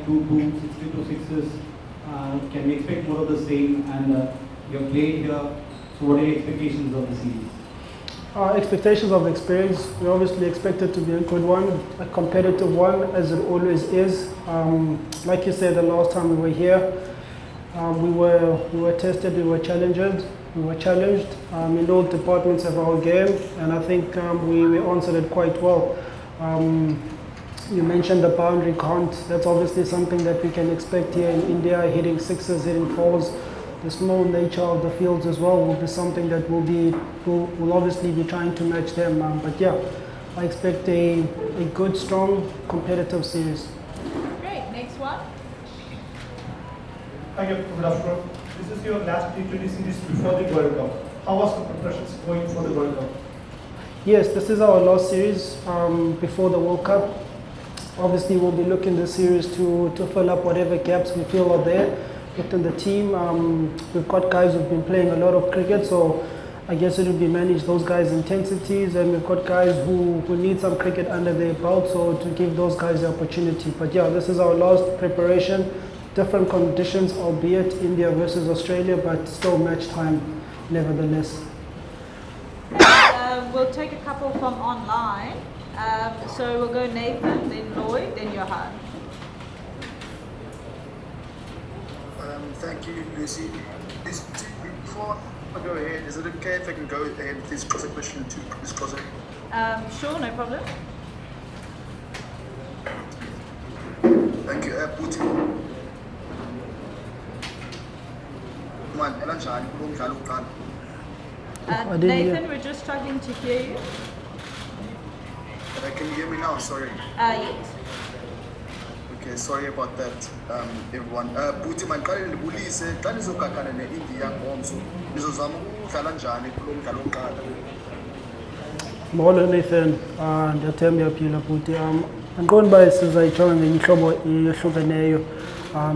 2 booms, 62 sixes. Can we expect more of the same? And you're playing here, so what are your expectations of the series? Expectations of experience, we obviously expect it to be a good one, a competitive one, as it always is. Like you said, the last time we were here, we were tested, we were challenged in all departments of our game, and I think we answered it quite well. You mentioned the boundary count. That's obviously something that we can expect here in India, hitting sixes, hitting fours. The small nature of the fields as well will be something that we'll obviously be trying to match them. But yeah, I expect a good, strong, competitive series. Great, next one. Thank you, good afternoon. This is your last T20 series before the World Cup. How was the preparations going for the World Cup? Yes, this is our last series before the World Cup. Obviously, we'll be looking the series to fill up whatever gaps we feel are there within the team. We've got guys who've been playing a lot of cricket, so I guess it will be manage those guys' intensities, and we've got guys who need some cricket under their belt, so to give those guys the opportunity. But yeah, this is our last preparation. Different conditions, albeit India versus Australia, but still match time nevertheless. We'll take a couple from online. So we'll go Nathan, then Lloyd, then Johan. Thank you, Lucy. Before I go ahead, is it okay if I can go ahead with this question to Chris Crosser? Sure, no problem. Thank you. Putin. Nathan, we're just struggling to hear you. Can you hear me now? Sorry. Yes. Okay, sorry about that, everyone. Putin, mandicale ndibulise xa nizokakana ne-India ngomso nizozama ukudlala njani kulo mdlalo wokuqala? Molo Nathan, ndiyathemba uyaphila bhuti. Andiqondi uba sizayijonga ngenye ihlobo ehlukeneyo.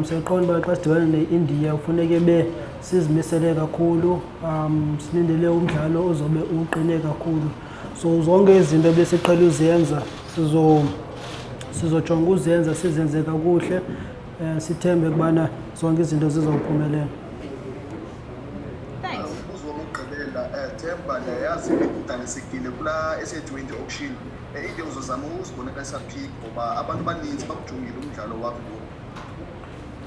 Siyayiqonda uba xa sidibana ne-India kufuneke sizimisele kakhulu, silindele umdlalo ozobe uqine kakhulu. So zonke izinto ebesiqhele uzenza sizojonga uzenza, sizenze kakuhle, sithembe ukubana zonke izinto zizawuphumelela. Thanks. Temba ndayazi udanisekile kula SA20 auction. Into uzozama uzibonakalisa phi ngoba abantu abaninzi bakujongile umdlalo wakho.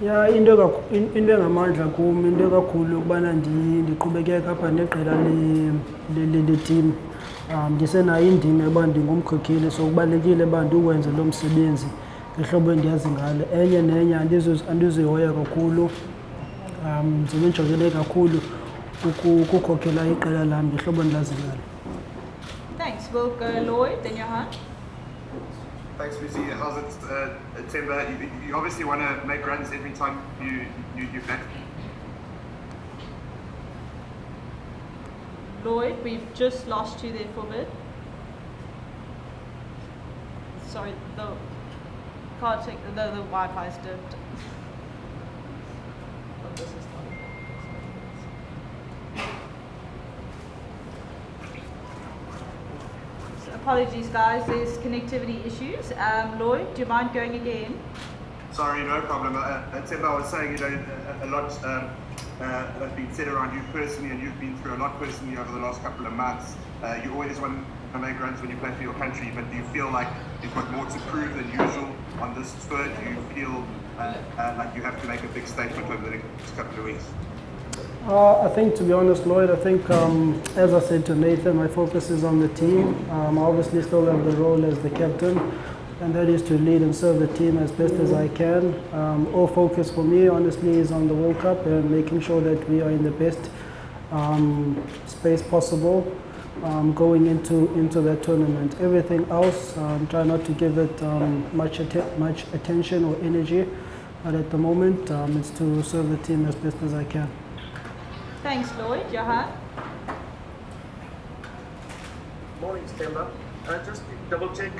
Ya into engamandla kum, into kakhulu ukubana ndiqhubekeke apha neqela le-team. Ndisenayo indima yoba ndingumkhokheli, so kubalulekile uba ndiwenze lo msebenzi ngehlobo endiyazi ngalo. Enye nenye andizuyihoya kakhulu, ndizobe ndijongele kakhulu ukukhokhela iqela lam ngehlobo endilazi ngalo. Thanks. We'll go Lloyd, then Johan. Thanks, Lucy. How's it, Temba? You obviously want to make runs every time you bat. Lloyd, we've just lost you there for a bit. Sorry, can't take the Wi-Fi's dipped. Oh, this is apologies, guys. There's connectivity issues. Lloyd, do you mind going again? Sorry, no problem. Temba, I was saying, a lot has been said around you personally, and you've been through a lot personally over the last couple of months. You always want to make runs when you play for your country, but do you feel like you've got more to prove than usual on this tour? Do you feel like you have to make a big statement over the next couple of weeks? I think, to be honest, Lloyd, I think, as I said to Nathan, my focus is on the team. I obviously still have the role as the captain, and that is to lead and serve the team as best as I can. All focus for me, honestly, is on the World Cup and making sure that we are in the best space possible going into that tournament. Everything else, try not to give it much attention or energy, but at the moment, it's to serve the team as best as I can. Thanks, Lloyd. Johan? Morning, Temba. Just to double check,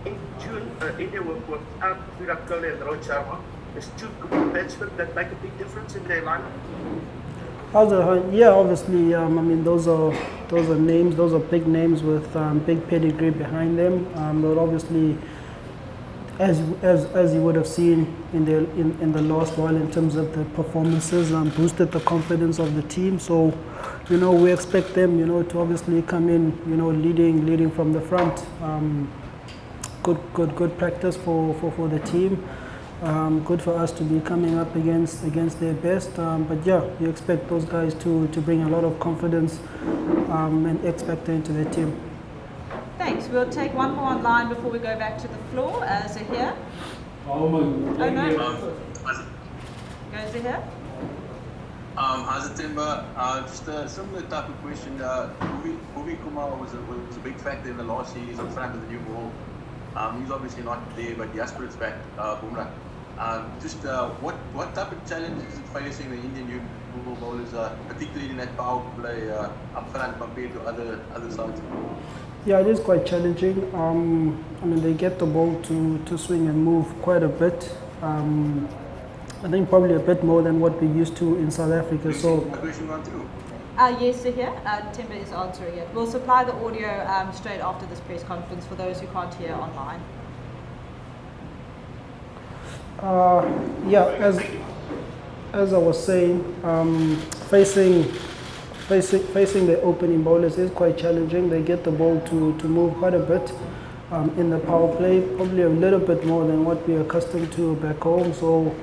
in June, India were without Virat Kohli and Rohit Sharma. There's two good batsmen that make a big difference in their lineup. Yeah, obviously, I mean, those are names, those are big names with big pedigree behind them. But obviously, as you would have seen in the last while in terms of the performances, boosted the confidence of the team. So, we expect them, to obviously come in, leading from the front. Good practice for the team. Good for us to be coming up against their best. But yeah, you expect those guys to bring a lot of confidence and X factor into their team. Thanks. We'll take one more online before we go back to the floor. Zahir. Oh no. Go Zahir. How's it, Temba? Just a similar type of question. Bhuvi Kumar was a big factor in the last series on front of the new ball. He's obviously not there, but Jasper's back, Bumrah. What type of challenge is it facing the Indian new ball bowlers, particularly in that power play up front compared to other sides? Yeah, it is quite challenging. They get the ball to swing and move quite a bit. I think probably a bit more than what we used to in South Africa. So. Question one too. Yes, Zahir. Temba is answering it. We'll supply the audio straight after this press conference for those who can't hear online. As I was saying, facing the opening bowlers is quite challenging. They get the ball to move quite a bit in the power play, probably a little bit more than what we're accustomed to back home. So,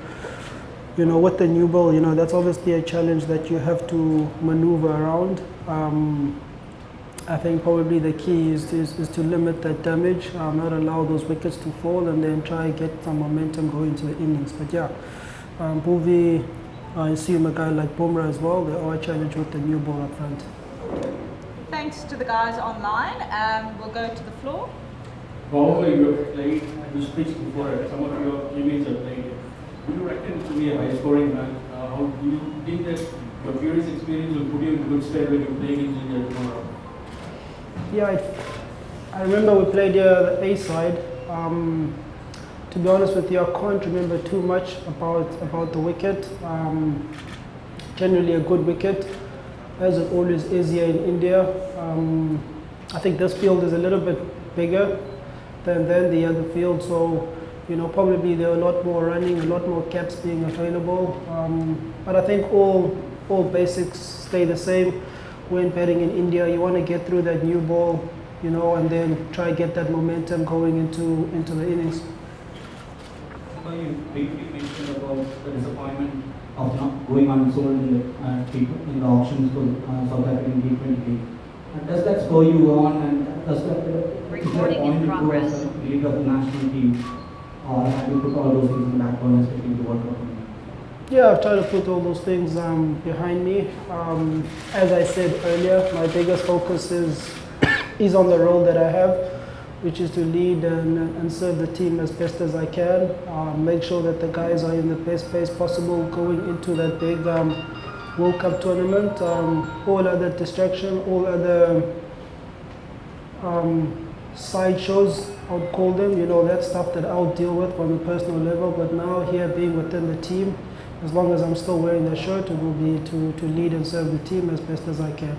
with the new ball, that's obviously a challenge that you have to maneuver around. I think probably the key is to limit that damage, not allow those wickets to fall, and then try and get some momentum going to the innings. But yeah, Bhuvi, I assume a guy like Bumrah as well, they are a challenge with the new ball up front. Thanks to the guys online. We'll go to the floor. Probably you have played this pitch before, some of your teammates have played it. Do you reckon to be a high scoring match? How do you think that your previous experience will put you in good stead when you're playing in India tomorrow? Yeah, I remember we played the A side. To be honest with you, I can't remember too much about the wicket. Generally a good wicket, as it always is here in India. I think this field is a little bit bigger than the other field, so probably there are a lot more running, a lot more caps being available. But I think all basics stay the same. When batting in India, you want to get through that new ball, and then try get that momentum going into the innings. You briefly mentioned about the disappointment of not going unsold in the auctions for South African T20 League. Does that spur you on, and does that Recording in progress. The league of the national team, or have you put all those things in the back burner, especially the World Cup? Yeah, I've tried to put all those things behind me. As I said earlier, my biggest focus is on the role that I have, which is to lead and serve the team as best as I can. Make sure that the guys are in the best place possible going into that big World Cup tournament. All other distraction, all other sideshows, I would call them, that stuff that I'll deal with on a personal level. But now here, being within the team, as long as I'm still wearing the shirt, it will be to lead and serve the team as best as I can.